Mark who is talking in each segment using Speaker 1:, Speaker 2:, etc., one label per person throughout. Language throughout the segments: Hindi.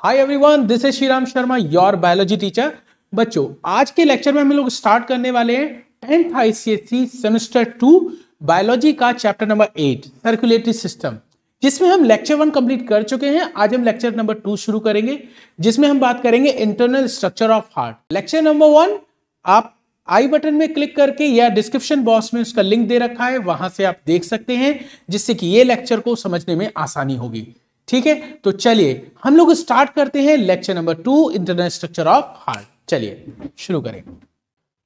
Speaker 1: Hi everyone, this is Shriram Sharma, your biology teacher. बच्चों, आज के लेक्चर में हम लोग स्टार्ट करने वाले हैं 10th आईसीएसई सेमेस्टर 2 बायोलॉजी का चैप्टर नंबर 8 सर्कुलेटरी सिस्टम, जिसमें हम लेक्चर 1 कंप्लीट कर चुके हैं। आज हम लेक्चर नंबर 2 शुरू करेंगे, जिसमें हम बात करेंगे internal structure of heart. Lecture number 1 आप आई बटन में क्लिक करके या डिस्क्रिप्शन बॉक्स में उसका लिंक दे रखा है, वहां से आप देख सकते हैं, जिससे कि ये लेक्चर को समझने में आसानी होगी। ठीक है, तो चलिए हम लोग स्टार्ट करते हैं lecture number 2 internal structure of heart. चलिए शुरू करें।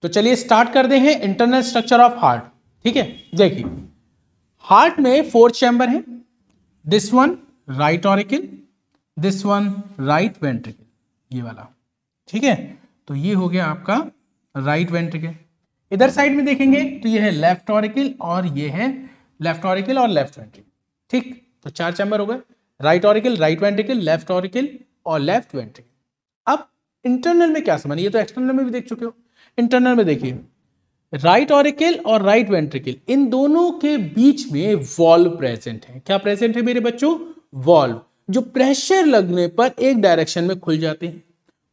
Speaker 1: तो चलिए स्टार्ट करते हैं इंटरनल स्ट्रक्चर ऑफ हार्ट। ठीक है, देखिए हार्ट में 4 चैम्बर हैं। This one right auricle, this one right ventricle, ये वाला। ठीक है, तो ये हो गया आपका राइट वेंट्रिकल। इधर साइड में देखेंगे तो ये है लेफ्ट ऑरिकल और ये है लेफ्ट ऑरिकल और लेफ्ट वेंट्रिकल। ठीक, तो 4 चैम्बर हो गए, right auricle, right ventricle, left auricle और लेफ्ट वेंट्रिकल। अब इंटरनल में क्या समझ, ये तो एक्सटर्नल में भी देख चुके हो। इंटरनल में देखिए राइट ऑरिकल और राइट वेंट्रिकल, इन दोनों के बीच में वॉल्व प्रेजेंट है। क्या प्रेजेंट है मेरे बच्चों? वॉल्व, जो प्रेशर लगने पर एक डायरेक्शन में खुल जाते हैं।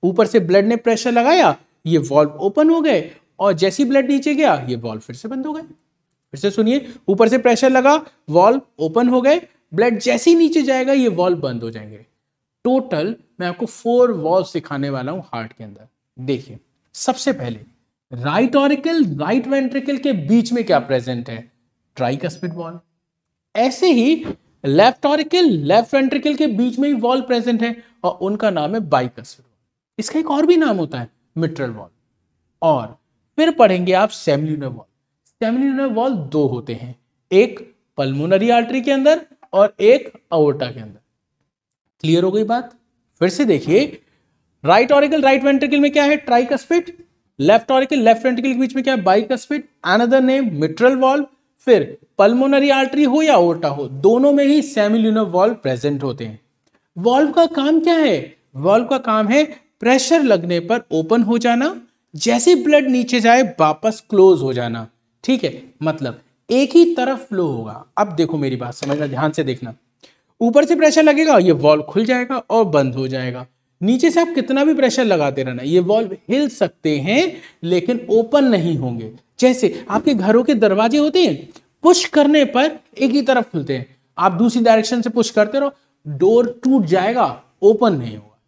Speaker 1: ऊपर से ब्लड ने प्रेशर लगाया, ये वॉल्व ओपन हो गए, और जैसी ब्लड नीचे गया ये वॉल्व फिर से बंद हो गए। फिर से सुनिए, ऊपर से प्रेशर लगा, वॉल्व ओपन हो गए, ब्लड जैसे ही नीचे जाएगा ये वॉल्व बंद हो जाएंगे। टोटल मैं आपको 4 वॉल्व सिखाने वाला हूं हार्ट के अंदर। देखिए सबसे पहले राइट ऑरिकल राइट वेंट्रिकल के बीच में क्या प्रेजेंट है? Tricuspid valve. ऐसे ही लेफ्ट ऑरिकल लेफ्ट वेंट्रिकल के बीच में ही वॉल्व प्रेजेंट है, और उनका नाम है बाइकस्पिड वॉल्व। इसका एक और भी नाम होता है मिट्रल वॉल्व। और फिर पढ़ेंगे आप सेमिल्यूनर वॉल्व। सेमिल्यूनर वॉल्व 2 होते हैं, एक पल्मोनरी आर्टरी के अंदर और एक अओर्टा के अंदर। क्लियर हो गई बात? फिर से देखिए, राइट ऑरिकल राइट वेंट्रिकल में क्या है? Tricuspid. Left auricle left ventricle के बीच में क्या है? Bicuspid. Another name mitral valve. फिर पल्मोनरी आर्टरी हो या अओर्टा हो, दोनों में ही सेमिल्यूनर वॉल्व प्रेजेंट होते हैं। वॉल्व का काम क्या है? वॉल्व का काम है प्रेशर लगने पर ओपन हो जाना, जैसे ब्लड नीचे जाए वापस क्लोज हो जाना। ठीक है, मतलब एक ही तरफ फ्लो होगा। अब देखो मेरी बात समझना, ध्यान से देखना। ऊपर से प्रेशर लगेगा, ये वॉल्व खुल जाएगा और बंद हो जाएगा। नीचे से आप कितना भी प्रेशर लगाते रहना, ये वॉल्व हिल सकते हैं लेकिन ओपन नहीं होंगे। जैसे आपके घरों के दरवाजे होते हैं, पुश करने पर एक ही तरफ खुलते हैं, आप दूसरी डायरेक्शन से पुश करते रहो, डोर टूट जाएगा, ओपन नहीं होगा।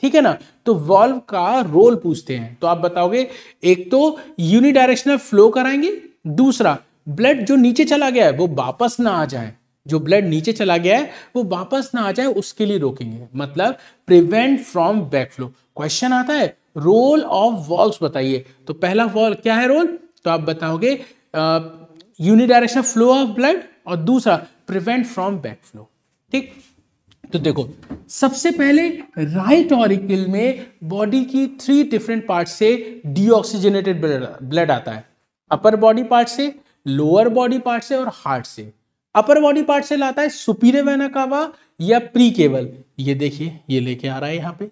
Speaker 1: ठीक है ना? तो वॉल्व का रोल पूछते हैं, तो आप बताओगे एक तो यूनिडायरेक्शनल फ्लो कराएंगे, दूसरा ब्लड जो नीचे चला गया है वो वापस ना आ जाए, जो ब्लड नीचे चला गया है वो वापस ना आ जाए उसके लिए रोकेंगे, मतलब प्रिवेंट फ्रॉम बैकफ्लो। क्वेश्चन आता है रोल ऑफ वॉल्व्स बताइए, तो पहला वॉल्व क्या है रोल? तो आप बताओगे यूनिडायरेक्शनल फ्लो ऑफ ब्लड, और दूसरा प्रिवेंट फ्रॉम बैकफ्लो। ठीक, तो देखो सबसे पहले राइट ऑरिकल में बॉडी की 3 डिफरेंट पार्ट से डीऑक्सीजनेटेड ब्लड आता है। अपर बॉडी पार्ट से, लोअर बॉडी पार्ट से और हार्ट से। अपर बॉडी पार्ट से लाता है सुपीरियर वेना कावा या प्री केवल, ये देखिए ये लेके आ रहा है यहाँ पे।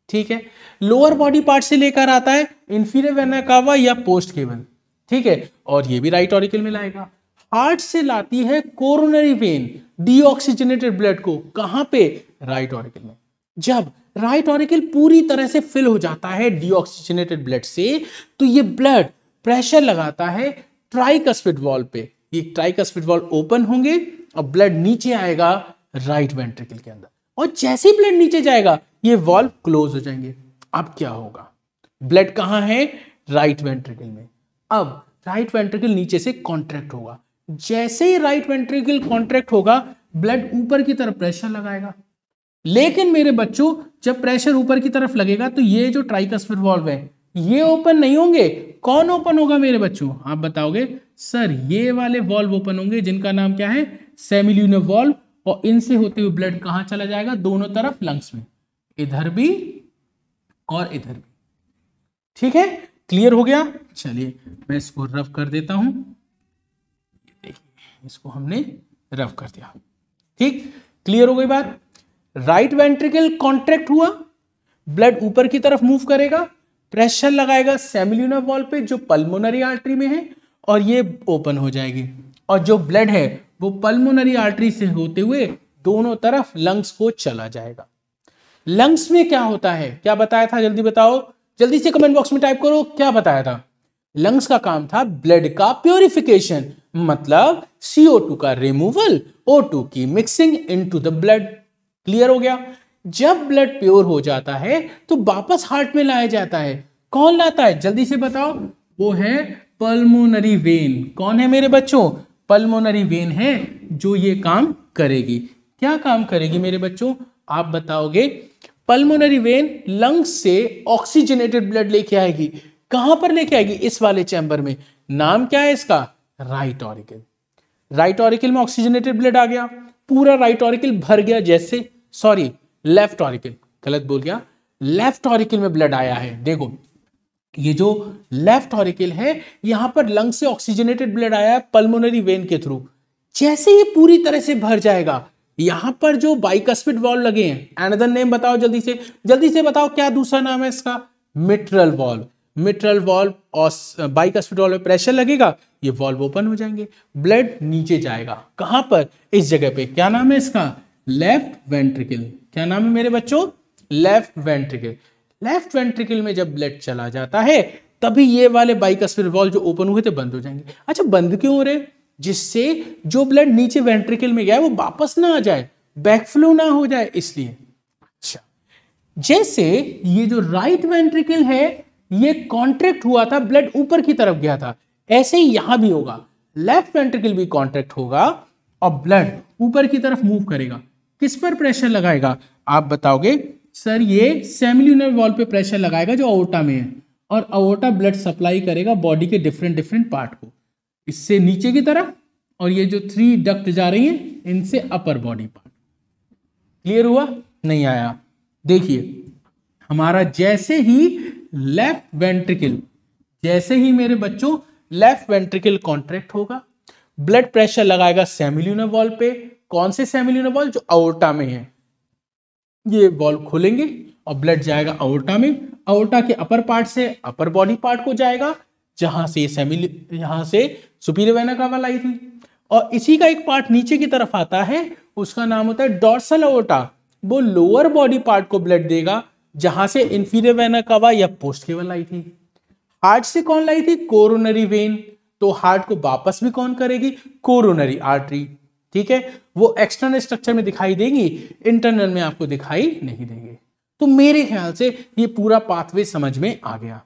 Speaker 1: ठीक है, लोअर बॉडी पार्ट से लेकर आता है इंफीरियर वेना कावा या पोस्ट केवल। ठीक है, और ये भी राइट ऑरिकल में लाएगा। हार्ट से लाती है कोरोनरी वेन डीऑक्सीजनेटेड ब्लड को, कहां पे? राइट ऑरिकल में। जब राइट ऑरिकल पूरी तरह से फिल हो जाता है डीऑक्सीजनेटेड ब्लड से, तो ये ब्लड प्रेशर लगाता है ट्राइकस्पिड वॉल्व पे। ये ट्राइकस्पिड वॉल्व ओपन होंगे और ब्लड नीचे आएगा राइट वेंट्रिकल के अंदर, और जैसे ही ब्लड नीचे जाएगा ये वॉल्व क्लोज हो जाएंगे। अब क्या होगा? ब्लड कहां है? राइट वेंट्रिकल में। अब राइट वेंट्रिकल नीचे से कॉन्ट्रैक्ट होगा, जैसे ही राइट वेंट्रिकल कॉन्ट्रैक्ट होगा ब्लड ऊपर की तरफ प्रेशर लगाएगा। लेकिन मेरे बच्चों, जब प्रेशर ऊपर की तरफ लगेगा तो ये जो ट्राइकस्पिड वॉल्व है ये ओपन नहीं होंगे। कौन ओपन होगा मेरे बच्चों? आप बताओगे सर ये वाले वॉल्व ओपन होंगे, जिनका नाम क्या है? Semilunar valve. और इनसे होते हुए ब्लड कहां चला जाएगा? दोनों तरफ लंग्स में, इधर भी और इधर भी। ठीक है, क्लियर हो गया? चलिए मैं इसको रफ कर देता हूं। इसको हमने रफ कर दिया। ठीक, क्लियर हो गई बात? राइट वेंट्रिकल कॉन्ट्रैक्ट हुआ, ब्लड ऊपर की तरफ मूव करेगा, प्रेशर लगाएगा सेमिल्यूनर वॉल्व पे जो पल्मोनरी आर्टरी में है, और ये ओपन हो जाएगी, और जो ब्लड है वो पल्मोनरी आर्टरी से होते हुए दोनों तरफ लंग्स को चला जाएगा। लंग्स में क्या होता है, क्या बताया था, जल्दी बताओ, जल्दी से कमेंट बॉक्स में टाइप करो, क्या बताया था। लंग्स का काम था ब्लड का प्योरिफिकेशन, मतलब CO2 का रिमूवल, O2 की mixing into the blood. Clear हो गया। जब ब्लड प्योर हो जाता है तो वापस हार्ट में लाया जाता है। कौन लाता है, जल्दी से बताओ, वो है पल्मोनरी वेन। कौन है मेरे बच्चों, पल्मोनरी वेन है जो ये काम करेगी। क्या काम करेगी मेरे बच्चों, आप बताओगे। पल्मोनरी वेन लंग्स से ऑक्सीजनेटेड ब्लड लेके आएगी। कहां पर लेके आएगी, इस वाले चैम्बर में। नाम क्या है इसका, राइट ऑरिकल। राइट ऑरिकल में ऑक्सीजनेटेड ब्लड आ गया, पूरा राइट ऑरिकल भर गया, जैसे सॉरी लेफ्ट ऑरिकल, गलत बोल गया, लेफ्ट ऑरिकल में ब्लड आया है। देखो ये जो लेफ्ट ऑरिकल है, यहां पर लंग से ऑक्सीजनेटेड ब्लड आया है पल्मोनरी वेन के थ्रू। जैसे ये पूरी तरह से भर जाएगा, यहां पर जो बाइकस्पिड वॉल्व लगे हैं, अनदर नेम बताओ जल्दी से बताओ, क्या दूसरा नाम है इसका, मिट्रल वॉल्व। मिट्रल वॉल्व और बाइकस्पिड वॉल्व में प्रेशर लगेगा, ये वॉल्व ओपन हो जाएंगे, ब्लड नीचे जाएगा। कहां पर, इस जगह पे। क्या नाम है इसका, लेफ्ट वेंट्रिकल। क्या नाम है मेरे बच्चों, लेफ्ट वेंट्रिकल। लेफ्ट वेंट्रिकल में जब ब्लड चला जाता है तभी ये वाले बाइकस्पिड वॉल्व जो ओपन हुए थे बंद हो जाएंगे। अच्छा बंद क्यों हो रहे, जिससे जो ब्लड नीचे वेंट्रिकल में गया है वो वापस ना आ जाए, बैकफ्लो ना हो जाए, इसलिए। अच्छा, जैसे ये जो राइट वेंट्रिकल है ये कॉन्ट्रैक्ट हुआ था, ब्लड ऊपर की तरफ गया था, ऐसे ही यहां भी होगा। लेफ्ट वेंट्रिकल भी कॉन्ट्रैक्ट होगा और ब्लड ऊपर की तरफ मूव करेगा। किस पर प्रेशर लगाएगा, आप बताओगे सर, ये सेमिल्यूनर वॉल पे प्रेशर लगाएगा जो अओर्टा में है, और अओर्टा ब्लड सप्लाई करेगा बॉडी के डिफरेंट पार्ट को, इससे नीचे की तरफ, और ये जो 3 डक्ट जा रही हैं इनसे अपर बॉडी पार्ट। क्लियर हुआ, नहीं आया। देखिए हमारा जैसे ही लेफ्ट वेंट्रिकल, जैसे ही मेरे बच्चों लेफ्ट वेंट्रिकल कॉन्ट्रैक्ट होगा, ब्लड प्रेशर लगाएगा सेमिल्यूनर वॉल पे। कौन से सेमिल्यूनर वॉल, जो अओर्टा में है। ये वॉल्व खोलेंगे और ब्लड जाएगा अओर्टा में, अओर्टा के अपर पार्ट से अपर बॉडी पार्ट को जाएगा, जहां से यहां से सुपीरियर वेना कावा लाई थी, और इसी का एक पार्ट नीचे की तरफ आता है, उसका नाम होता है डॉर्सल अओर्टा। वो लोअर बॉडी पार्ट को ब्लड देगा, जहां से इंफीरियर वेना कावा या पोस्टीरियर लाई थी। हार्ट से कौन लाई थी, कोरोनरी वेन, तो हार्ट को वापस भी कौन करेगी, कोरोनरी आर्टरी। ठीक है, वो एक्सटर्नल स्ट्रक्चर में दिखाई देंगी, इंटरनल में आपको दिखाई नहीं देंगे। तो मेरे ख्याल से ये पूरा पाथवे समझ में आ गया।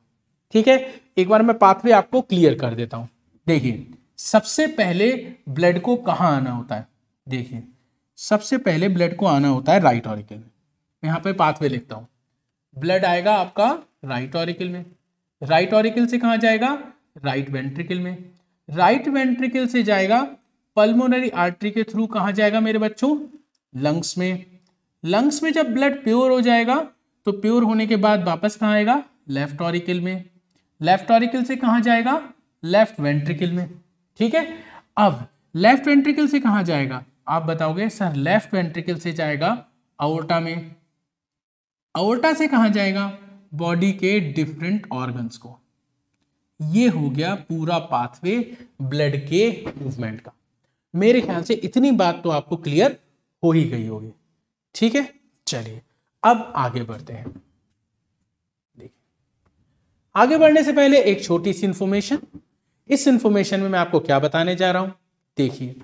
Speaker 1: ठीक है, एक बार मैं पाथवे आपको क्लियर कर देता हूं। देखिए सबसे पहले ब्लड को कहां आना होता है, देखिए सबसे पहले ब्लड को आना होता है राइट ऑरिकल में। यहां पे पाथवे लिखता हूं, ब्लड आएगा आपका राइट ऑरिकल में, राइट ऑरिकल से कहां जाएगा, राइट वेंट्रिकल में, राइट वेंट्रिकल से जाएगा पल्मोनरी आर्टरी के थ्रू, कहां जाएगा मेरे बच्चों, लंग्स में। लंग्स में जब ब्लड प्योर हो जाएगा तो प्योर होने के बाद वापस कहां आएगा, लेफ्ट ऑरिकल में, लेफ्ट ऑरिकल से कहां जाएगा, लेफ्ट वेंट्रिकल में। ठीक है, अब लेफ्ट वेंट्रिकल से कहां जाएगा, आप बताओगे सर लेफ्ट वेंट्रिकल से जाएगा अओर्टा में, अओर्टा से कहां जाएगा, बॉडी के डिफरेंट ऑर्गन्स को। ये हो गया पूरा पाथवे ब्लड के मूवमेंट का। मेरे ख्याल से इतनी बात तो आपको क्लियर हो ही गई होगी। ठीक है, चलिए अब आगे बढ़ते हैं। देखिए आगे बढ़ने से पहले एक छोटी सी इंफॉर्मेशन, इस इंफॉर्मेशन में मैं आपको क्या बताने जा रहा हूं। देखिए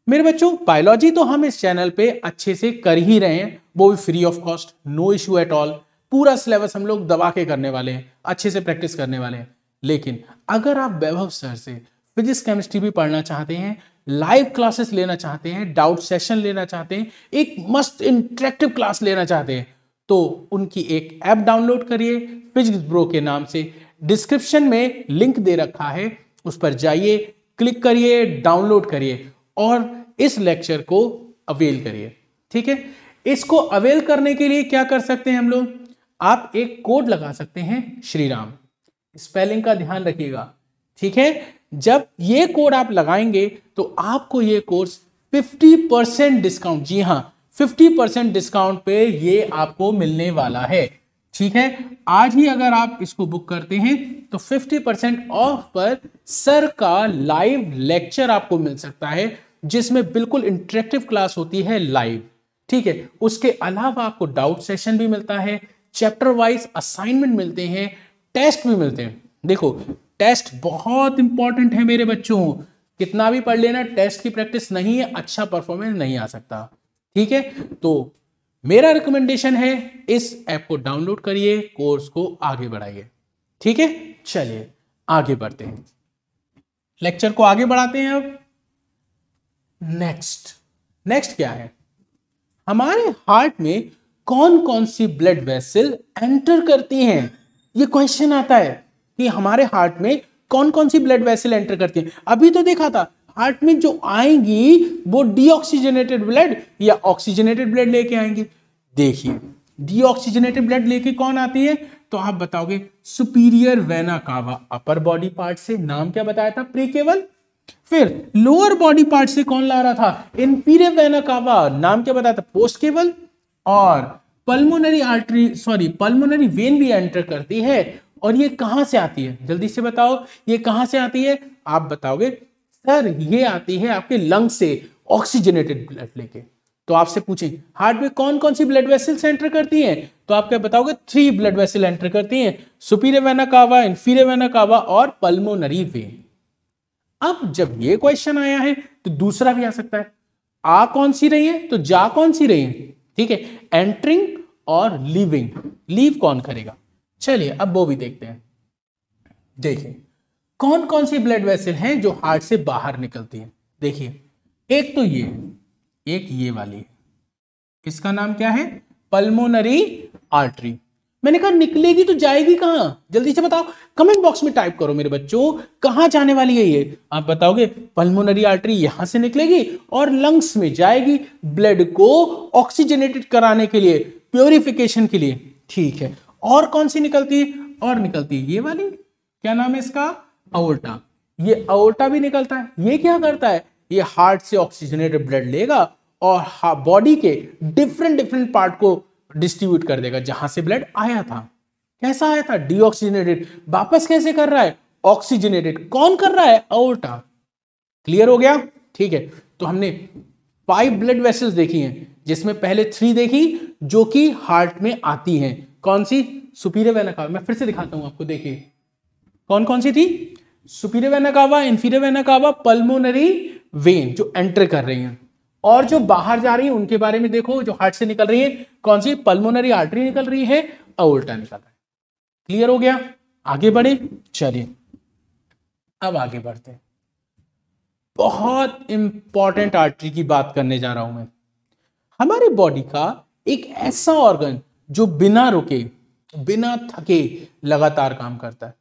Speaker 1: मेरे बच्चों, बायोलॉजी तो हम इस चैनल पे अच्छे से कर ही रहे हैं, वो भी free of cost, no issue at all. पूरा सिलेबस हम लोग दबा के करने वाले हैं, अच्छे से प्रैक्टिस करने वाले हैं। लेकिन अगर आप वैभव सर से फिजिक्स केमिस्ट्री भी पढ़ना चाहते हैं, लाइव क्लासेस लेना चाहते हैं, डाउट सेशन लेना चाहते हैं, एक मस्त इंटरेक्टिव क्लास लेना चाहते हैं, तो उनकी एक ऐप डाउनलोड करिए फिजिक्स ब्रो के नाम से। डिस्क्रिप्शन में लिंक दे रखा है, उस पर जाइए, क्लिक करिए, डाउनलोड करिए और इस लेक्चर को अवेल करिए। ठीक है, इसको अवेल करने के लिए क्या कर सकते हैं हम लोग, आप एक कोड लगा सकते हैं, श्रीराम। स्पेलिंग का ध्यान रखिएगा। ठीक है, जब ये कोड आप लगाएंगे तो आपको ये कोर्स 50% डिस्काउंट, जी हाँ 50% डिस्काउंट पे ये आपको मिलने वाला है। ठीक है, आज ही अगर आप इसको बुक करते हैं तो 50% ऑफ पर सर का लाइव लेक्चर आपको मिल सकता है, जिसमें बिल्कुल इंटरेक्टिव क्लास होती है लाइव। ठीक है। उसके अलावा आपको डाउट सेशन भी मिलता है, चैप्टर वाइज असाइनमेंट मिलते हैं, टेस्ट भी मिलते हैं। देखो टेस्ट बहुत इंपॉर्टेंट है मेरे बच्चों, कितना भी पढ़ लेना, टेस्ट की प्रैक्टिस नहीं है, अच्छा परफॉर्मेंस नहीं आ सकता, ठीक है। तो मेरा रिकमेंडेशन है इस ऐप को डाउनलोड करिए, कोर्स को आगे बढ़ाइए, ठीक है। चलिए आगे बढ़ते हैं, लेक्चर को आगे बढ़ाते हैं। अब नेक्स्ट क्या है, हमारे हार्ट में कौन कौन सी ब्लड वेसल एंटर करती हैं। ये क्वेश्चन आता है कि हमारे हार्ट में कौन कौन सी ब्लड वेसल एंटर करती हैं। अभी तो देखा था हार्ट में जो आएंगी वो डीऑक्सीजनेटेड ब्लड या ऑक्सीजनेटेड ब्लड लेके आएंगी। देखिए डीऑक्सीजनेटेड ब्लड लेके कौन आती है, तो आप बताओगे superior vena cava, upper body part से, नाम क्या बताया था, प्रीकेवल। फिर लोअर बॉडी पार्ट से कौन ला रहा था, इंफीरियर वेना कावा, नाम क्या बताया था, पोस्ट केवल। और पल्मोनरी वेन भी एंटर करती है। और ये कहां से आती है, जल्दी से बताओ, ये कहां से आती है। आप बताओगे सर ये आती है आपके लंग से ऑक्सीजनेटेड ब्लड लेके। तो आपसे पूछें हार्ट में कौन कौन सी ब्लड वेसल्स एंटर करती हैं, तो आप क्या बताओगे, 3 ब्लड वेसल एंटर करती हैं, superior vena cava, inferior vena cava और पल्मोनरी वेन। अब जब ये क्वेश्चन आया है तो दूसरा भी आ सकता है, आ कौन सी रही है तो जा कौन सी रही है, ठीक है। एंटरिंग और लीविंग, लीव कौन करेगा। चलिए अब वो भी देखते हैं। देखिए कौन कौन सी ब्लड वेसल हैं जो हार्ट से बाहर निकलती हैं। देखिए एक तो ये है, एक ये वाली है, इसका नाम क्या है, पल्मोनरी आर्टरी। मैंने कहा निकलेगी तो जाएगी कहां, जल्दी से बताओ, कमेंट बॉक्स में टाइप करो मेरे बच्चों, कहां जाने वाली है ये। आप बताओगे पल्मोनरी आर्टरी यहां से निकलेगी और लंग्स में जाएगी ब्लड को ऑक्सीजनेटेड कराने के लिए, प्योरिफिकेशन के लिए, ठीक है। और कौन सी निकलती है, और निकलती है ये वाली, क्या नाम है इसका, अओर्टा। ये अओर्टा भी निकलता है। ये क्या करता है, ये हार्ट से ऑक्सीजनेटेड ब्लड लेगा और बॉडी के डिफरेंट पार्ट को डिस्ट्रीब्यूट कर देगा जहां से ब्लड आया था। कैसा आया था, डीऑक्सीजनेटेड, वापस कैसे कर रहा है, ऑक्सीजनेटेड। कौन कर रहा है, अओर्टा। क्लियर हो गया, ठीक है। तो हमने 5 ब्लड वेसल्स देखी हैं, जिसमें पहले 3 देखी जो कि हार्ट में आती हैं। कौन सी, सुपीरियर वेना कावा, मैं फिर से दिखाता हूं आपको, देखिए कौन कौन सी थी, superior vena cava, inferior vena cava, pulmonary vein जो एंटर कर रही हैं। और जो बाहर जा रही है उनके बारे में देखो, जो हार्ट से निकल रही है कौन सी, पल्मोनरी आर्टरी निकल रही है, अओर्टा निकल रहा है। क्लियर हो गया, आगे बढ़े। चलिए अब आगे बढ़ते हैं, बहुत इंपॉर्टेंट आर्टरी की बात करने जा रहा हूं मैं। हमारी बॉडी का एक ऐसा ऑर्गन जो बिना रुके, बिना थके लगातार काम करता है।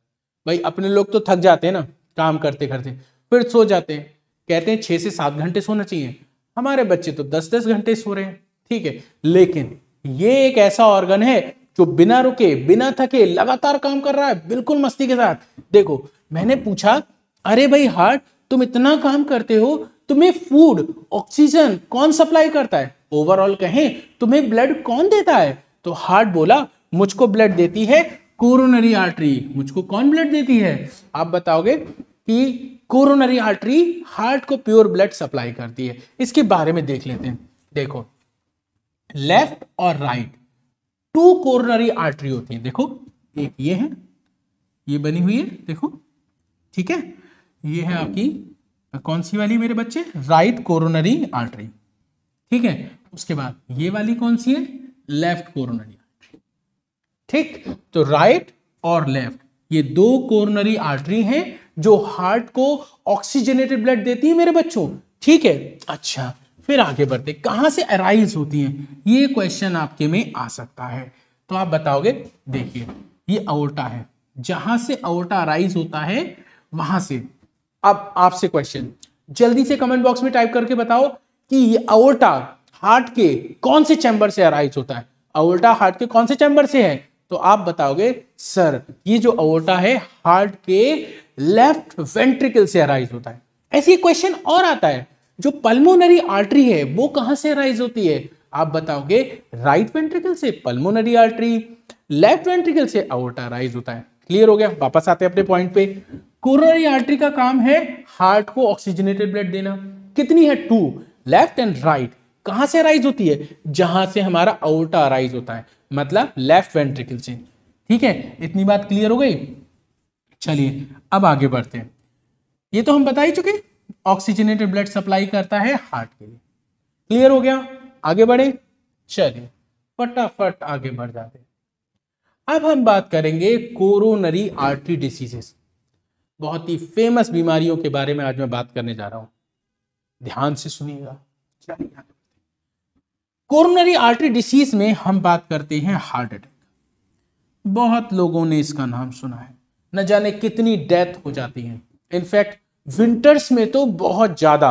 Speaker 1: भाई अपने लोग तो थक जाते हैं ना काम करते करते, फिर सो जाते हैं, कहते हैं 6 से 7 घंटे सोना चाहिए। हमारे बच्चे तो 10-10 घंटे सो रहे हैं, ठीक है। लेकिन ये एक ऐसा ऑर्गन है जो बिना रुके, बिना थके लगातार काम कर रहा है, बिल्कुल मस्ती के साथ। देखो मैंने पूछा, अरे भाई हार्ट तुम इतना काम करते हो, तुम्हें फूड, ऑक्सीजन कौन सप्लाई करता है, ओवरऑल कहें तुम्हें ब्लड कौन देता है। तो हार्ट बोला मुझको ब्लड देती है कोरोनरी आर्टरी। मुझको कौन ब्लड देती है, आप बताओगे कि कोरोनरी आर्टरी हार्ट को प्योर ब्लड सप्लाई करती है। इसके बारे में देख लेते हैं। देखो लेफ्ट और राइट 2 कोरोनरी आर्टरी होती है। देखो एक ये है, ये बनी हुई है, देखो ठीक है। ये है आपकी कौन सी वाली मेरे बच्चे, राइट कोरोनरी आर्टरी, ठीक है। उसके बाद ये वाली कौन सी है, लेफ्ट कोरोनरी आर्टरी, ठीक। तो राइट और लेफ्ट ये 2 कोरोनरी आर्टरी हैं जो हार्ट को ऑक्सीजनेटेड ब्लड देती है मेरे बच्चों, ठीक है। अच्छा फिर आगे बढ़ते, कहां से अराइज होती हैं, ये क्वेश्चन आपके में आ सकता है। तो आप बताओगे, देखिए ये अओर्टा है, जहां से अओर्टा अराइज होता है वहां से। अब आपसे क्वेश्चन, जल्दी से कमेंट बॉक्स में टाइप करके बताओ कि ये अओर्टा हार्ट के कौन से चैम्बर से अराइज होता है। अओर्टा हार्ट के कौन से चैम्बर से है, तो आप बताओगे सर ये जो अओर्टा है हार्ट के लेफ्ट वेंट्रिकल से अराइज होता है। ऐसे क्वेश्चन और आता है, जो पल्मोनरी आर्टरी है वो कहां से अराइज होती है, आप बताओगे राइट वेंट्रिकल से पल्मोनरी आर्टरी, लेफ्ट वेंट्रिकल से अओर्टा अराइज होता है। क्लियर हो गया, वापस आते हैं अपने पॉइंट पे। कोरोनरी आर्टरी का काम है हार्ट को ऑक्सीजनेटेड ब्लड देना। कितनी है, 2, लेफ्ट एंड राइट। कहां से अराइज होती है? जहां से हमारा अओर्टा अराइज होता है, मतलब लेफ्ट वेंट्रिकल से। ठीक है, इतनी बात क्लियर हो गई। चलिए अब आगे बढ़ते हैं। ये तो हम बता ही चुके, ऑक्सीजनेटेड ब्लड सप्लाई करता है हार्ट के लिए। क्लियर हो गया, आगे बढ़े। चलिए फटाफट आगे बढ़ जाते हैं। अब हम बात करेंगे कोरोनरी आर्टरी डिसीजेस, बहुत ही फेमस बीमारियों के बारे में आज मैं बात करने जा रहा हूं, ध्यान से सुनिएगा। कोरोनरी आर्टरी डिसीज में हम बात करते हैं हार्ट अटैक। बहुत लोगों ने इसका नाम सुना है, न जाने कितनी डेथ हो जाती है, इनफैक्ट विंटर्स में तो बहुत ज्यादा,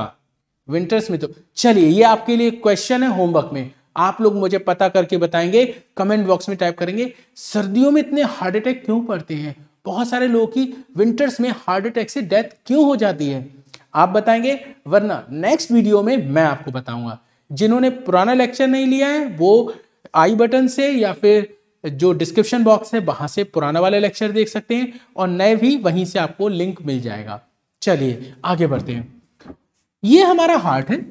Speaker 1: विंटर्स में तो। चलिए ये आपके लिए क्वेश्चन है होमवर्क में, आप लोग मुझे पता करके बताएंगे, कमेंट बॉक्स में टाइप करेंगे सर्दियों में इतने हार्ट अटैक क्यों पड़ते हैं, बहुत सारे लोगों की विंटर्स में हार्ट अटैक से डेथ क्यों हो जाती है, आप बताएंगे, वरना नेक्स्ट वीडियो में मैं आपको बताऊंगा। जिन्होंने पुराना लेक्चर नहीं लिया है वो आई बटन से या फिर जो डिस्क्रिप्शन बॉक्स है वहां से पुराना वाला लेक्चर देख सकते हैं, और नए भी वहीं से आपको लिंक मिल जाएगा। चलिए आगे बढ़ते हैं। ये हमारा हार्ट है,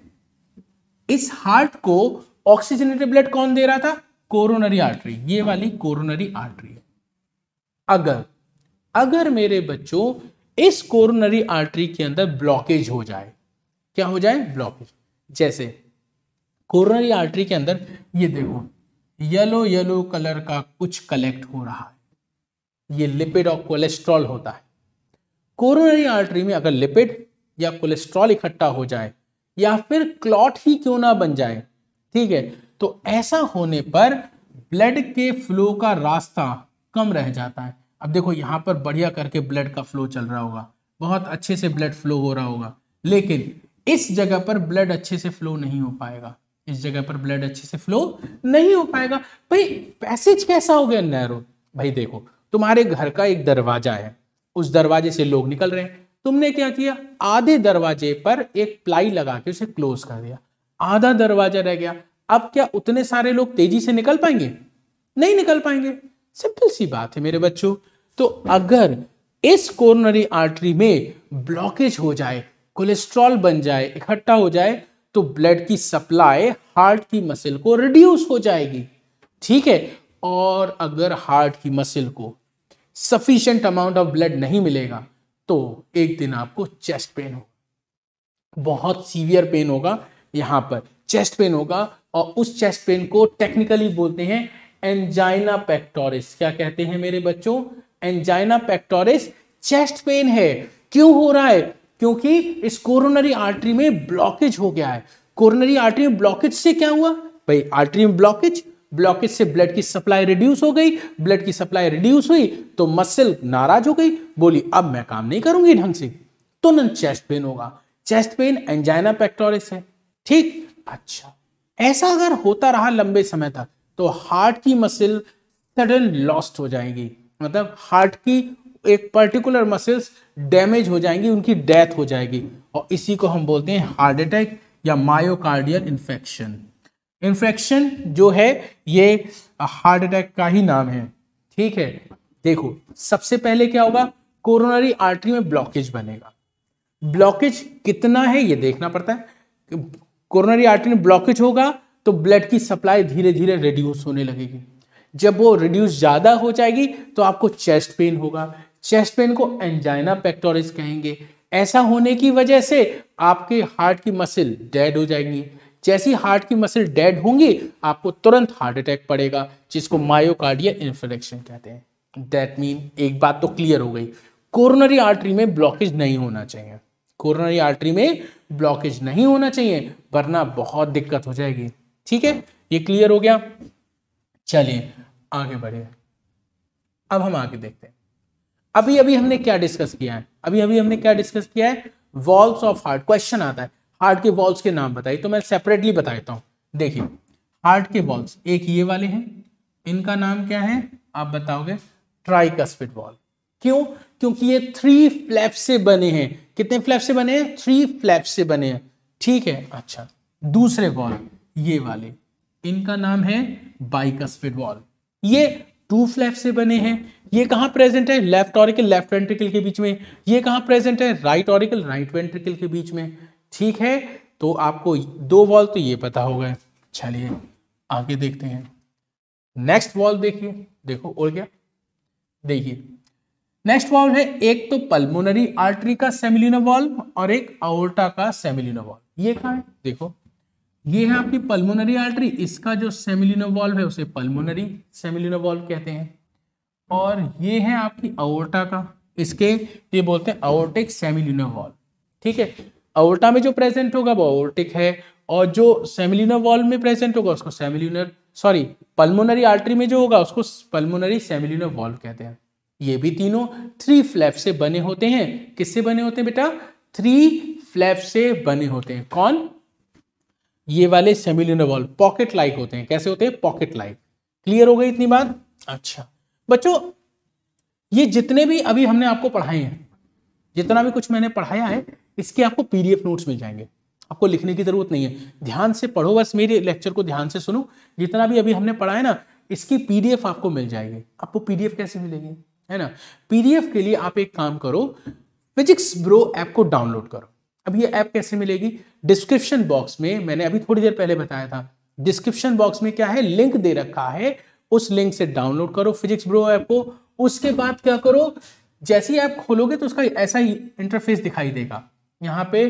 Speaker 1: इस हार्ट को ऑक्सीजनेटेड ब्लड कौन दे रहा था? कोरोनरी आर्टरी, ये वाली कोरोनरी आर्टरी। अगर मेरे बच्चों इस कोरोनरी आर्टरी के अंदर ब्लॉकेज हो जाए, क्या हो जाए? ब्लॉकेज। जैसे कोरोनरी आर्टरी के अंदर ये देखो येलो येलो कलर का कुछ कलेक्ट हो रहा है, ये लिपिड और कोलेस्ट्रॉल होता है। कोरोनरी आर्टरी में अगर लिपिड या कोलेस्ट्रॉल इकट्ठा हो जाए या फिर क्लॉट ही क्यों ना बन जाए, ठीक है, तो ऐसा होने पर ब्लड के फ्लो का रास्ता कम रह जाता है। अब देखो यहां पर बढ़िया करके ब्लड का फ्लो चल रहा होगा, बहुत अच्छे से ब्लड फ्लो हो रहा होगा, लेकिन इस जगह पर ब्लड अच्छे से फ्लो नहीं हो पाएगा, इस जगह पर ब्लड अच्छे से फ्लो नहीं हो पाएगा। भाई पैसेज कैसा हो गया? नैरो। भाई देखो तुम्हारे घर का एक दरवाजा है, उस दरवाजे से लोग निकल रहे हैं, तुमने क्या किया? आधे दरवाजे पर एक प्लाई लगा के उसे क्लोज कर दिया, आधा दरवाजा रह गया। अब क्या उतने सारे लोग तेजी से निकल पाएंगे? नहीं निकल पाएंगे, सिंपल सी बात है मेरे बच्चों। तो अगर इस कोरोनरी आर्टरी में ब्लॉकेज हो जाए, कोलेस्ट्रॉल बन जाए, इकट्ठा हो जाए, तो ब्लड की सप्लाई हार्ट की मसल को रिड्यूस हो जाएगी, ठीक है। और अगर हार्ट की मसल को सफिशिएंट अमाउंट ऑफ ब्लड नहीं मिलेगा तो एक दिन आपको चेस्ट पेन होगा, बहुत सीवियर पेन होगा, यहां पर चेस्ट पेन होगा, और उस चेस्ट पेन को टेक्निकली बोलते हैं एंजाइना पेक्टोरिस। क्या कहते हैं मेरे बच्चों? एंजाइना पेक्टोरिस चेस्ट पेन है। क्यों हो रहा है? क्योंकि इस कोरोनरी आर्टरी में ब्लॉकेज हो गया है। कोरोनरी आर्टरी में ब्लॉकेज से क्या हुआ? भाई आर्टरी में ब्लॉकेज से ब्लड की सप्लाई रिड्यूस हो गई, ब्लड की सप्लाई रिड्यूस हुई तो मसल नाराज हो गई, बोली अब मैं काम नहीं करूंगी ढंग से, तुरंत चेस्ट पेन होगा। चेस्ट पेन एंजाइना पेक्टोरिस है, ठीक। अच्छा, ऐसा अगर होता रहा लंबे समय तक तो हार्ट की मसल सडन लॉस्ट हो जाएगी, मतलब हार्ट की एक पर्टिकुलर मसल्स डैमेज हो जाएंगी, उनकी डेथ हो जाएगी, और इसी को हम बोलते हैं हार्ट अटैक या मायोकार्डियल इन्फेक्शन। इन्फेक्शन जो है ये हार्ट अटैक का ही नाम है, ठीक है। देखो सबसे पहले क्या होगा? कोरोनरी आर्टरी में ब्लॉकेज बनेगा। ब्लॉकेज कितना है ये देखना पड़ता है। कोरोनरी आर्टरी में ब्लॉकेज होगा तो ब्लड की सप्लाई धीरे धीरे रिड्यूस होने लगेगी। जब वो रिड्यूस ज्यादा हो जाएगी तो आपको चेस्ट पेन होगा। चेस्ट पेन को एंजाइना पेक्टोरिस कहेंगे। ऐसा होने की वजह से आपके हार्ट की मसल डेड हो जाएंगी। जैसी हार्ट की मसल डेड होंगी आपको तुरंत हार्ट अटैक पड़ेगा, जिसको मायोकार्डियल इन्फेक्शन कहते हैं। दैट मीन एक बात तो क्लियर हो गई, कोरोनरी आर्टरी में ब्लॉकेज नहीं होना चाहिए। कोरोनरी आर्टरी में ब्लॉकेज नहीं होना चाहिए, वरना बहुत दिक्कत हो जाएगी, ठीक है। ये क्लियर हो गया। चलिए आगे बढ़िए। अब हम आगे देखते हैं। अभी हमने क्या डिस्कस किया है? अभी हमने क्या डिस्कस किया है? Walls of heart. क्वेश्चन आता है हार्ट के वॉल्स के नाम बताइए, तो मैं सेपरेटली बता देता हूं। देखिए हार्ट के वॉल्स एक ये वाले हैं, इनका नाम क्या है आप बताओगे? Tricuspid wall. क्यों? क्योंकि ये 3 फ्लैप से बने हैं। कितने फ्लैप से बने हैं? 3 फ्लैप से बने हैं, ठीक है। अच्छा, दूसरे वॉल ये वाले, इनका नाम है बाइकस्पिड वॉल। ये 2 फ्लैप से बने हैं। ये कहां प्रेजेंट है? लेफ्ट ऑरिकल लेफ्ट वेंट्रिकल के बीच में। ये कहां प्रेजेंट है? राइट ऑरिकल राइट वेंट्रिकल के बीच में, ठीक है। तो आपको 2 वॉल्व तो ये पता होगा। चलिए आगे देखते हैं। नेक्स्ट वॉल्व देखिए, देखो और क्या, देखिए नेक्स्ट वॉल्व है एक तो पल्मोनरी आर्टरी का सेमिलिनर वॉल्व और एक अओर्टा का सेमिलिनर वॉल्व। ये कहाँ है, देखो ये है आपकी पल्मोनरी आर्टरी, इसका जो सेमिलिनर वॉल्व है उसे पल्मोनरी सेमिलिनर वॉल्व कहते हैं, और ये है आपकी अओर्टा का, इसके ये बोलते हैं अओर्टिक सेमिलिनर वॉल्व। ठीक है, अओर्टा में जो प्रेजेंट होगा वो अओर्टिक है, और जो सेमिलिनर वॉल्व में प्रेजेंट होगा उसको सेमिलिनर, सॉरी पल्मोनरी आर्टरी में जो होगा उसको पल्मोनरी सेमिलिनर वॉल्व कहते हैं। ये भी तीनों 3 फ्लैप से बने होते हैं। किससे बने होते हैं बेटा, 3 फ्लैप से बने होते हैं। कौन, ये वाले सेमिलिनर वॉल्व पॉकेट लाइक होते हैं। कैसे होते हैं, पॉकेट लाइक। क्लियर हो गई इतनी बात। अच्छा बच्चों, ये जितने भी अभी हमने आपको पढ़ाए हैं, जितना भी कुछ मैंने पढ़ाया है, इसके आपको पीडीएफ नोट्स मिल जाएंगे, आपको लिखने की जरूरत नहीं है। ध्यान से पढ़ो, बस मेरे लेक्चर को ध्यान से सुनो। जितना भी अभी हमने पढ़ा है ना, इसकी पीडीएफ आपको मिल जाएगी। आपको पीडीएफ कैसे मिलेगी, है ना। पीडीएफ के लिए आप एक काम करो, फिजिक्स ब्रो ऐप को डाउनलोड करो। अब ये ऐप कैसे मिलेगी, डिस्क्रिप्शन बॉक्स में मैंने अभी थोड़ी देर पहले बताया था, डिस्क्रिप्शन बॉक्स में क्या है, लिंक दे रखा है, उस लिंक से डाउनलोड करो फिजिक्स ब्रो ऐप को। उसके बाद क्या करो, जैसे ही ऐप खोलोगे तो उसका ऐसा ही इंटरफेस दिखाई देगा। यहाँ पे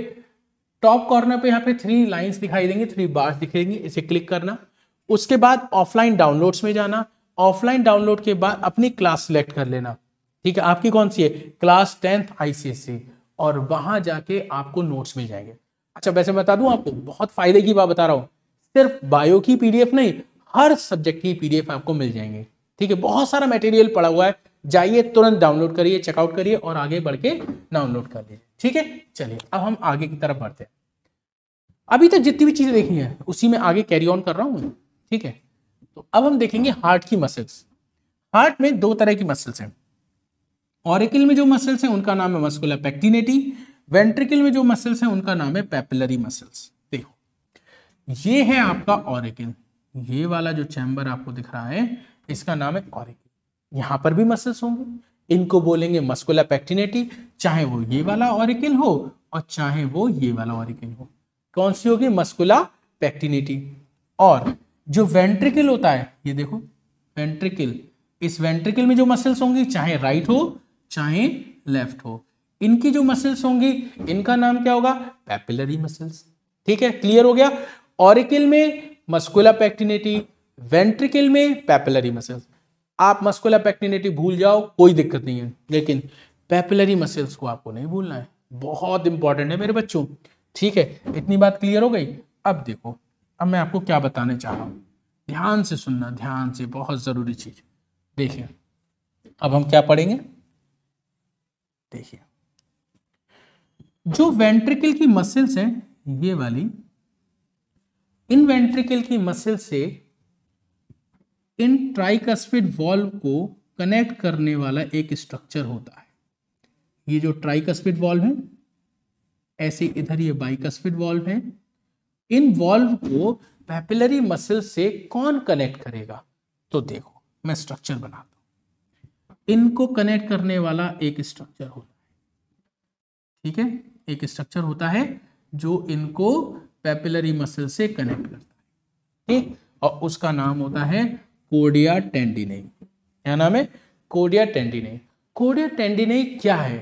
Speaker 1: टॉप कॉर्नर पे यहाँ पे 3 लाइंस दिखाई देंगी, 3 बार्स दिखेंगी, इसे क्लिक करना। उसके बाद ऑफलाइन डाउनलोड्स में जाना। ऑफलाइन डाउनलोड के बाद अपनी क्लास सिलेक्ट कर लेना। ठीक है, आपकी कौन सी है, क्लास 10th ICSE, और वहां जाके आपको नोट्स मिल जाएंगे। अच्छा वैसे बता दूं आपको, बहुत फायदे की बात बता रहा हूं, सिर्फ बायो की पीडीएफ नहीं, हर सब्जेक्ट की पीडीएफ आपको मिल जाएंगे। ठीक है, बहुत सारा मटेरियल पड़ा हुआ है, जाइए तुरंत डाउनलोड करिए, चेकआउट करिए और आगे बढ़ के डाउनलोड कर लीजिए। ठीक है, चलिए अब हम आगे की तरफ बढ़ते हैं। अभी तक जितनी भी चीजें देखी हैं उसी में आगे कैरी ऑन कर रहा हूं मैं। ठीक है, तो अब हम देखेंगे हार्ट की मसल्स। हार्ट में 2 तरह की मसल्स हैं। ऑरिकल में जो मसल्स हैं उनका नाम है मस्कुलर पेक्टिनेटी, वेंट्रिकल में जो मसल्स हैं उनका नाम है पेपिलरी मसल्स। देखो ये है आपका ऑरिकल, ये वाला जो चैम्बर आपको दिख रहा है इसका नाम है ऑरिकल। यहां पर भी मसल्स होंगे, इनको बोलेंगे मस्कुलर पेक्टिनेटी, चाहे वो ये वाला ऑरिकल हो और चाहे वो ये वाला ऑरिकल हो। कौन सी होगी, मस्कुलर पेक्टिनेटी। और जो वेंट्रिकल होता है, ये देखो वेंट्रिकल, इस वेंट्रिकल में जो मसल्स होंगी चाहे राइट हो चाहे लेफ्ट हो, इनकी जो मसल्स होंगी इनका नाम क्या होगा, पेपिलरी मसल्स। ठीक है, क्लियर हो गया। ऑरिकल में मस्कुलर पेक्टिनेटी, वेंट्रिकल में पेपिलरी मसल्स। आप मस्कुलर पेक्टिनेटी भूल जाओ कोई दिक्कत नहीं है, लेकिन पेपिलरी मसल्स को आपको नहीं भूलना है, बहुत इंपॉर्टेंट है मेरे बच्चों। ठीक है, इतनी बात क्लियर हो गई। अब देखो, अब मैं आपको क्या बताने चाह रहा हूं, ध्यान से सुनना, ध्यान से, बहुत जरूरी चीज। देखिए अब हम क्या पढ़ेंगे, देखिए जो वेंट्रिकल की मसल्स हैं ये वाली, इन वेंट्रिकल की मसल से इन ट्राइकस्पिड वॉल्व को कनेक्ट करने वाला एक स्ट्रक्चर होता है। ये जो ट्राइकस्पिड वॉल्व है, ऐसे इधर ये बाइकस्पिड वॉल्व है, इन वॉल्व को पेपिलरी मसल से कौन कनेक्ट करेगा, तो देखो मैं स्ट्रक्चर बनाता हूं। इनको कनेक्ट करने वाला एक स्ट्रक्चर होता है। ठीक है, एक स्ट्रक्चर होता है जो इनको पेपिलरी मसल से कनेक्ट करता है। ठीक, और उसका नाम होता है कोर्डिया टेंडिनेई। क्या नाम है, कोर्डिया टेंडिनेई। कोर्डिया टेंडिनेई क्या है,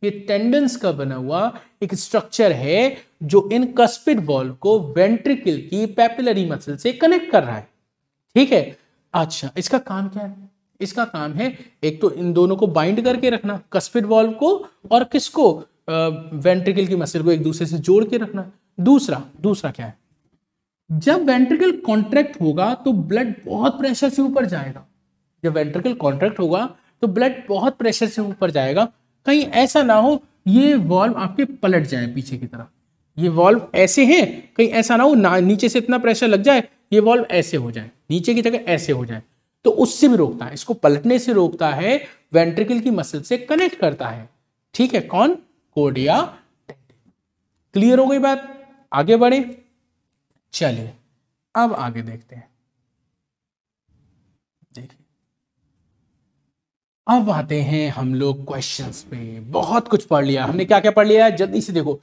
Speaker 1: ये टेंडन्स का बना हुआ एक स्ट्रक्चर है जो इन कस्पिड वॉल्व को वेंट्रिकल की पेपिलरी मसल से कनेक्ट कर रहा है। ठीक है, अच्छा इसका काम क्या है, इसका काम है एक तो इन दोनों को बाइंड करके रखना, कस्पिड वॉल्व को और किसको, वेंट्रिकल की मसल को एक दूसरे से जोड़ के रखना। दूसरा क्या है, जब वेंट्रिकल कॉन्ट्रैक्ट होगा तो ब्लड बहुत प्रेशर से ऊपर जाएगा। जब वेंट्रिकल कॉन्ट्रैक्ट होगा तो ब्लड बहुत प्रेशर से ऊपर जाएगा। कहीं ऐसा ना हो ये वॉल्व आपके पलट जाए पीछे की तरफ, ये वॉल्व ऐसे हैं, कहीं ऐसा ना हो नीचे से इतना प्रेशर लग जाए ये वॉल्व ऐसे हो जाए, नीचे की जगह ऐसे हो जाए, तो उससे भी रोकता है, इसको पलटने से रोकता है, वेंट्रिकल की मसल से कनेक्ट करता है। ठीक है, कौन, कोर्डिया। क्लियर हो गई बात, आगे बढ़े, चलिए अब आगे देखते हैं। देखिए अब आते हैं हम लोग क्वेश्चंस पे। बहुत कुछ पढ़ लिया हमने, क्या क्या पढ़ लिया है जल्दी से देखो।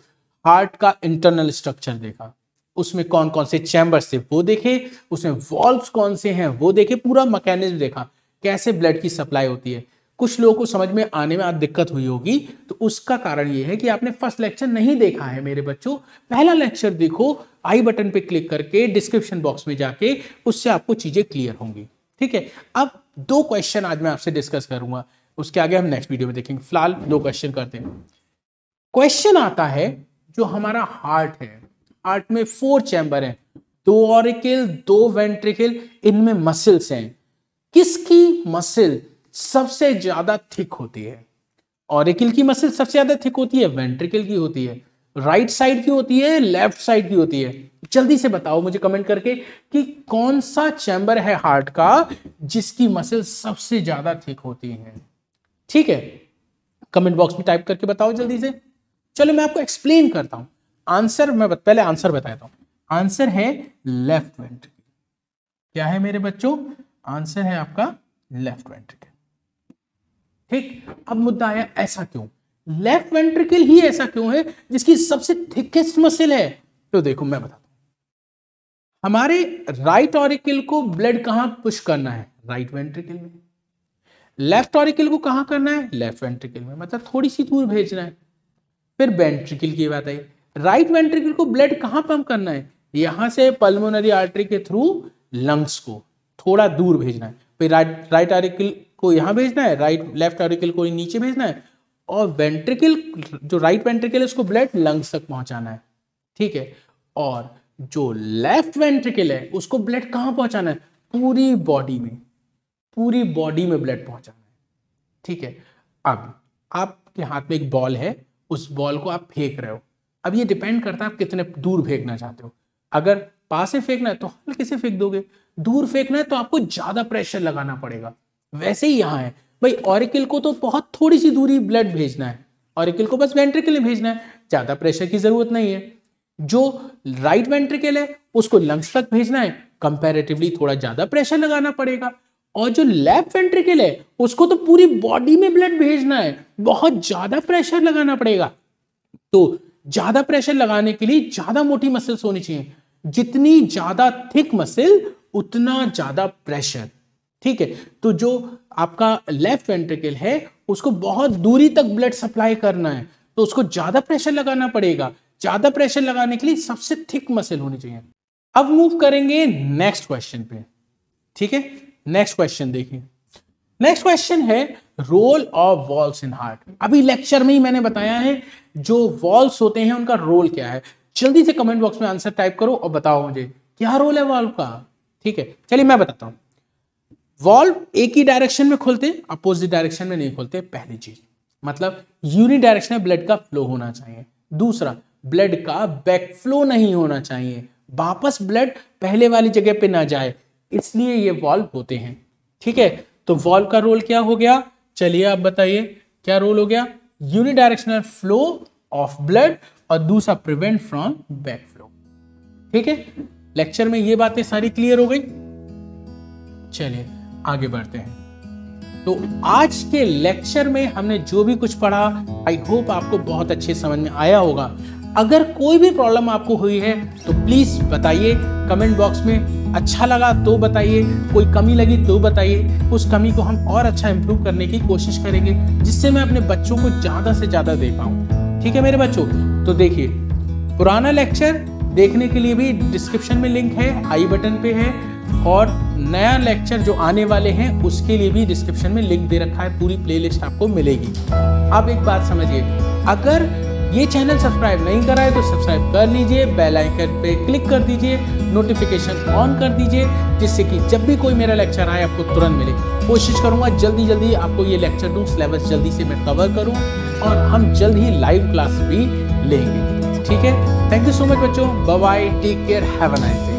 Speaker 1: हार्ट का इंटरनल स्ट्रक्चर देखा, उसमें कौन कौन से चैम्बर्स थे वो देखे, उसमें वॉल्व्स कौन से हैं वो देखे, पूरा मैकेनिज्म देखा कैसे ब्लड की सप्लाई होती है। कुछ लोगों को समझ में आने में आज दिक्कत हुई होगी, तो उसका कारण ये है कि आपने फर्स्ट लेक्चर नहीं देखा है मेरे बच्चों। पहला लेक्चर देखो, आई बटन पे क्लिक करके डिस्क्रिप्शन बॉक्स में जाके, उससे आपको चीजें क्लियर होंगी। ठीक है, अब 2 क्वेश्चन आज मैं आपसे डिस्कस करूंगा, उसके आगे हम नेक्स्ट वीडियो में देखेंगे। फिलहाल 2 क्वेश्चन करते हैं। क्वेश्चन आता है, जो हमारा हार्ट है, हार्ट में 4 चैम्बर हैं, 2 ऑरिकल 2 वेंट्रिकल, इनमें मसल्स हैं। किसकी मसल सबसे ज्यादा थिक होती है? ऑरिकल की मसल सबसे ज्यादा थिक होती है, वेंट्रिकल की होती है, राइट साइड की होती है, लेफ्ट साइड की होती है? जल्दी से बताओ मुझे कमेंट करके कि कौन सा चैम्बर है हार्ट का जिसकी मसल सबसे ज्यादा थिक होती है। ठीक है, कमेंट बॉक्स में टाइप करके बताओ जल्दी से। चलो मैं आपको एक्सप्लेन करता हूं आंसर। मैं पहले आंसर बताता हूं। आंसर है लेफ्ट वेंट्रिकल। क्या है मेरे बच्चों? आंसर है आपका लेफ्ट वेंट्रिकल। ठीक, अब मुद्दा आया ऐसा क्यों, लेफ्ट वेंट्रिकल ही ऐसा क्यों है जिसकी सबसे थिकेस्ट मसल है? तो देखो मैं बताता हूं। हमारे राइट ऑरिकल को ब्लड कहां पुश करना है? राइट वेंट्रिकल में। लेफ्ट ऑरिकल को कहां करना है? लेफ्ट वेंट्रिकल में, मतलब थोड़ी सी दूर भेजना है। फिर वेंट्रिकल की बात आई, राइट वेंट्रिकल को ब्लड कहां पंप करना है? यहां से पल्मोनरी आर्टरी के थ्रू लंग्स को थोड़ा दूर भेजना है। फिर राइट ऑरिकल को यहां भेजना है, लेफ्ट ऑरिकल को नीचे भेजना है, और वेंट्रिकल, जो राइट वेंट्रिकल है, उसको ब्लड लंग्स तक पहुंचाना है। ठीक है, और जो लेफ्ट वेंट्रिकल है उसको ब्लड कहां पहुंचाना है? पूरी बॉडी में, पूरी बॉडी में ब्लड पहुंचाना है। ठीक है, अब आपके हाथ में एक बॉल है, उस बॉल को आप फेंक रहे हो। अब ये डिपेंड करता है आप कितने दूर फेंकना चाहते हो। अगर पास से फेंकना है तो हल्के से फेंक दोगे, दूर फेंकना है तो आपको ज्यादा प्रेशर लगाना पड़ेगा। वैसे ही यहां है भाई, ऑरिकल को तो बहुत थोड़ी सी दूरी ब्लड भेजना है, ऑरिकल को बस वेंट्रिकल में भेजना है, ज्यादा प्रेशर की जरूरत नहीं है। जो राइट वेंट्रिकल है उसको लंग्स तक भेजना है, कंपैरेटिवली थोड़ा ज्यादा प्रेशर लगाना पड़ेगा। और जो लेफ्ट वेंट्रिकल है उसको तो पूरी बॉडी में ब्लड भेजना है, बहुत ज्यादा प्रेशर लगाना पड़ेगा। तो ज्यादा प्रेशर लगाने के लिए ज्यादा मोटी मसल्स होनी चाहिए। जितनी ज्यादा थिक मसल उतना ज्यादा प्रेशर। ठीक है, तो जो आपका लेफ्ट वेंट्रिकल है उसको बहुत दूरी तक ब्लड सप्लाई करना है, तो उसको ज्यादा प्रेशर लगाना पड़ेगा। ज्यादा प्रेशर लगाने के लिए सबसे थिक मसल होनी चाहिए। अब मूव करेंगे नेक्स्ट क्वेश्चन पे। ठीक है, नेक्स्ट क्वेश्चन देखिए। नेक्स्ट क्वेश्चन है role of valves in heart. अभी लेक्चर में ही मैंने बताया है जो वॉल्व्स होते हैं उनका रोल क्या है। जल्दी से कमेंट बॉक्स में आंसर टाइप करो और बताओ मुझे क्या रोल है वॉल्व का। ठीक है, चलिए मैं बताता हूं। वॉल्व एक ही डायरेक्शन में खुलते, अपोजिट डायरेक्शन में नहीं खुलते। पहली चीज मतलब यूनिडायरेक्शनल ब्लड का फ्लो होना चाहिए। दूसरा, ब्लड का बैक फ्लो नहीं होना चाहिए, वापस ब्लड पहले वाली जगह पे ना जाए, इसलिए ये वॉल्व होते हैं। ठीक है, तो वॉल्व का रोल क्या हो गया? चलिए आप बताइए क्या रोल हो गया? यूनिडायरेक्शनल फ्लो ऑफ ब्लड, और दूसरा प्रिवेंट फ्रॉम बैक फ्लो। ठीक है, लेक्चर में ये बातें सारी क्लियर हो गई। चलिए आगे बढ़ते हैं। तो आज के लेक्चर में हमने जो भी कुछ पढ़ा, आई होप आपको बहुत अच्छे समझ में आया होगा। अगर कोई भी प्रॉब्लम आपको हुई है तो प्लीज बताइए कमेंट बॉक्स में। अच्छा लगा तो बताइए, कोई कमी लगी तो बताइए, उस कमी को हम और अच्छा इंप्रूव करने की कोशिश करेंगे, जिससे मैं अपने बच्चों को ज्यादा से ज्यादा दे पाऊं। ठीक है मेरे बच्चों, तो देखिए पुराना लेक्चर देखने के लिए भी डिस्क्रिप्शन में लिंक है, आई बटन पे है, और नया लेक्चर जो आने वाले हैं उसके लिए भी डिस्क्रिप्शन में लिंक दे रखा है, पूरी प्लेलिस्ट आपको मिलेगी। अब एक बात समझिए, अगर ये चैनल सब्सक्राइब नहीं करा है तो सब्सक्राइब कर लीजिए, बेल आइकन पे क्लिक कर दीजिए, नोटिफिकेशन ऑन कर दीजिए, जिससे कि जब भी कोई मेरा लेक्चर आए आपको तुरंत मिले। कोशिश करूंगा जल्दी आपको ये लेक्चर दूं, सिलेबस जल्दी से मैं कवर करूं, और हम जल्द ही लाइव क्लास भी लेंगे। ठीक है, थैंक यू सो मच बच्चों, bye bye, take care, have a nice day.